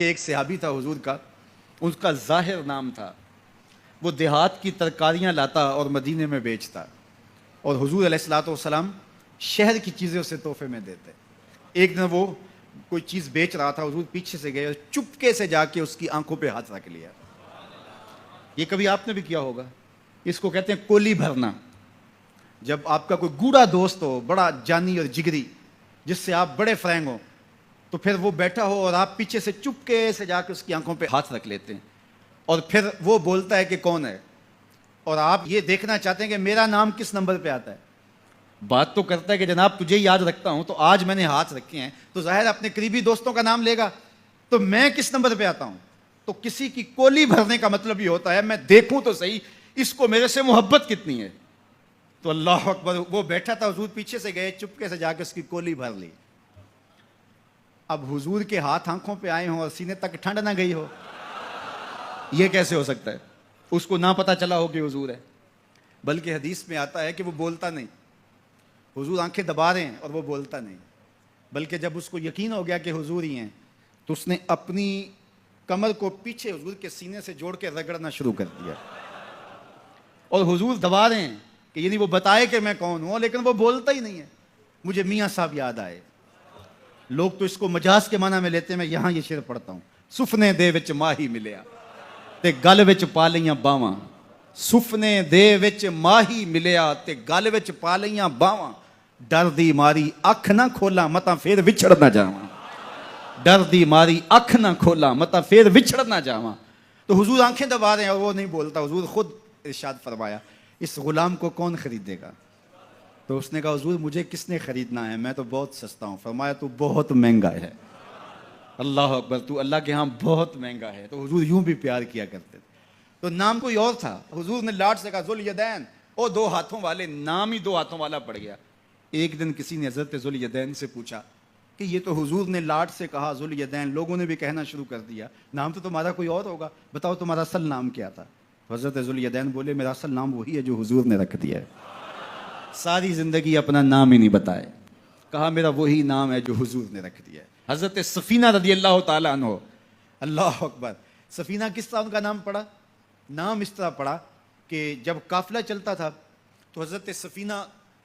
एक सहाबी था हुजूर का, उसका ज़ाहिर नाम था। वो देहात की तरकारियाँ लाता और मदीने में बेचता, और हुजूर अलैहिस्सलातु वस्सलाम शहर की चीज़ें उसे तोहफे में देते। एक दिन वो कोई चीज़ बेच रहा था, हुजूर पीछे से गए और चुपके से जाके उसकी आंखों पे हाथ रख लिया। ये कभी आपने भी किया होगा। इसको कहते हैं कोली भरना। जब आपका कोई गूढ़ा दोस्त हो, बड़ा जानी और जिगरी, जिससे आप बड़े फ्रैंक हो, तो फिर वो बैठा हो और आप पीछे से चुपके से जाके उसकी आंखों पे हाथ रख लेते हैं, और फिर वो बोलता है कि कौन है, और आप ये देखना चाहते हैं कि मेरा नाम किस नंबर पे आता है। बात तो करता है कि जनाब तुझे याद रखता हूं, तो आज मैंने हाथ रखे हैं, तो जाहिर अपने करीबी दोस्तों का नाम लेगा, तो मैं किस नंबर पे आता हूं। तो किसी की कोली भरने का मतलब ये होता है मैं देखूं तो सही इसको मेरे से मोहब्बत कितनी है। तो अल्लाह अकबर, वो बैठा था, हुजूर पीछे से गए, चुपके से जाके उसकी कोली भर ली। अब हुजूर के हाथ आंखों पे आए हों और सीने तक ठंड ना गई हो, यह कैसे हो सकता है। उसको ना पता चला हो कि हुजूर है। बल्कि हदीस में आता है कि वो बोलता नहीं, हुजूर आंखें दबा रहे हैं और वो बोलता नहीं। बल्कि जब उसको यकीन हो गया कि हुजूर ही हैं, तो उसने अपनी कमर को पीछे हुजूर के सीने से जोड़ के रगड़ना शुरू कर दिया, और हुजूर दबा रहे हैं कि यानी वो बताए कि मैं कौन हूं, लेकिन वो बोलता ही नहीं है। मुझे मियाँ साहब याद आए। लोग तो इसको मजाज के माना में लेते हैं, मैं यहां ये शेर पढ़ता हूं। सुफने दे विच माही मिलिया ते गल विच पा लईयां बावां, सुफने दे विच माही मिलिया ते गल विच पा लईयां बावां, डर दी मारी अख ना खोला मता फिर विछड़ ना जावां, डर दी मारी अख ना खोला मता फिर विछड़ ना जावां। तो हुजूर आंखें दबा रहे हैं और वो नहीं बोलता। हुजूर खुद इरशाद फरमाया, इस गुलाम को कौन खरीदेगा। तो उसने कहा, हुजूर मुझे किसने खरीदना है, मैं तो बहुत सस्ता हूं। फरमाया, तू बहुत महंगा है। अल्लाह अकबर, तू अल्लाह के यहाँ बहुत महंगा है। तो हुजूर यूं भी प्यार किया करते थे। तो नाम कोई और था। हुजूर ने लाड से कहा, जुल यदैन, ओ दो हाथों वाले। नाम ही दो हाथों वाला पड़ गया। एक दिन किसी ने हजरत जुल यदैन से पूछा कि ये तो हुजूर ने लाड से कहा जुल यदैन, लोगों ने भी कहना शुरू कर दिया, नाम तो तुम्हारा कोई और होगा, बताओ तुम्हारा असल नाम क्या था। हजरत जुल यदैन बोले, मेरा असल नाम वही है जो हुजूर ने रख दिया है। सारी जिंदगी अपना नाम ही नहीं बताए, कहा मेरा वही नाम है जो हुजूर ने रख दिया है। हजरत सफीना रदी अल्लाह ताला अन्हो, अल्लाह अकबर, सफीना किस तरह उनका नाम पड़ा। नाम इस तरह पड़ा कि जब काफिला चलता था तो हजरत सफीना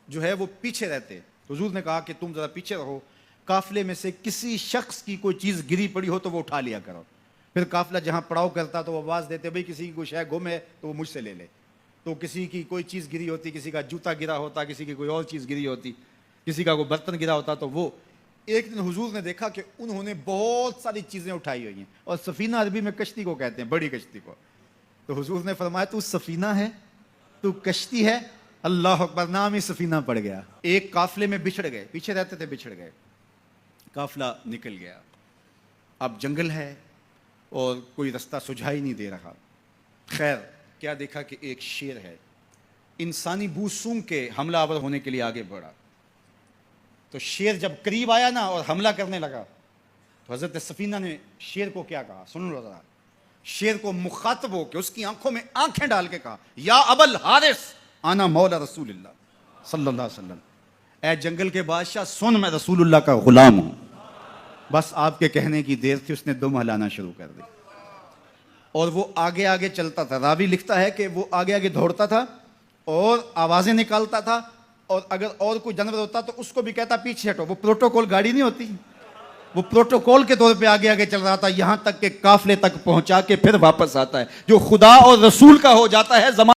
जो है वो पीछे रहते। हुजूर ने कहा कि तुम जरा पीछे रहो, काफिले में से किसी शख्स की कोई चीज़ गिरी पड़ी हो तो वो उठा लिया करो। फिर काफिला जहाँ पड़ाव करता तो वो आवाज़ देते, भाई किसी की कोई शय गुम है तो वो मुझसे ले ले। तो किसी की कोई चीज़ गिरी होती, किसी का जूता गिरा होता, किसी की कोई और चीज़ गिरी होती, किसी का कोई बर्तन गिरा होता, तो वो एक दिन हुजूर ने देखा कि उन्होंने बहुत सारी चीज़ें उठाई हुई हैं। और सफीना अरबी में कश्ती को कहते हैं, बड़ी कश्ती को। तो हुजूर ने फरमाया, तू सफीना है, तू कश्ती है। अल्लाह अकबर, नाम ही सफीना पड़ गया। एक काफिले में बिछड़ गए, पीछे रहते थे, बिछड़ गए, काफिला निकल गया। अब जंगल है और कोई रास्ता सुझाई नहीं दे रहा। खैर, क्या देखा कि एक शेर है, इंसानी बू सूंघ के हमलावर होने के लिए आगे बढ़ा। तो शेर जब करीब आया ना और हमला करने लगा, तो हजरत सफीना ने शेर को क्या कहा, सुन लो जरा। शेर को मुखातब हो के उसकी आंखों में आंखें डाल के कहा, या अबल हारिस आना मौला रसूलुल्लाह सल्लल्लाहु अलैहि वसल्लम, ऐ जंगल के बादशाह सुन, मैं रसूलुल्लाह का गुलाम हूं। बस आपके कहने की देर थी, उसने दुम हिलाना शुरू कर दी और वो आगे आगे चलता था। रावी लिखता है कि वो आगे आगे दौड़ता था और आवाजें निकालता था, और अगर और कोई जानवर होता तो उसको भी कहता पीछे हटो। वो प्रोटोकॉल गाड़ी नहीं होती, वो प्रोटोकॉल के तौर पे आगे आगे चल रहा था, यहां तक के काफिले तक पहुंचा के फिर वापस आता है। जो खुदा और रसूल का हो जाता है,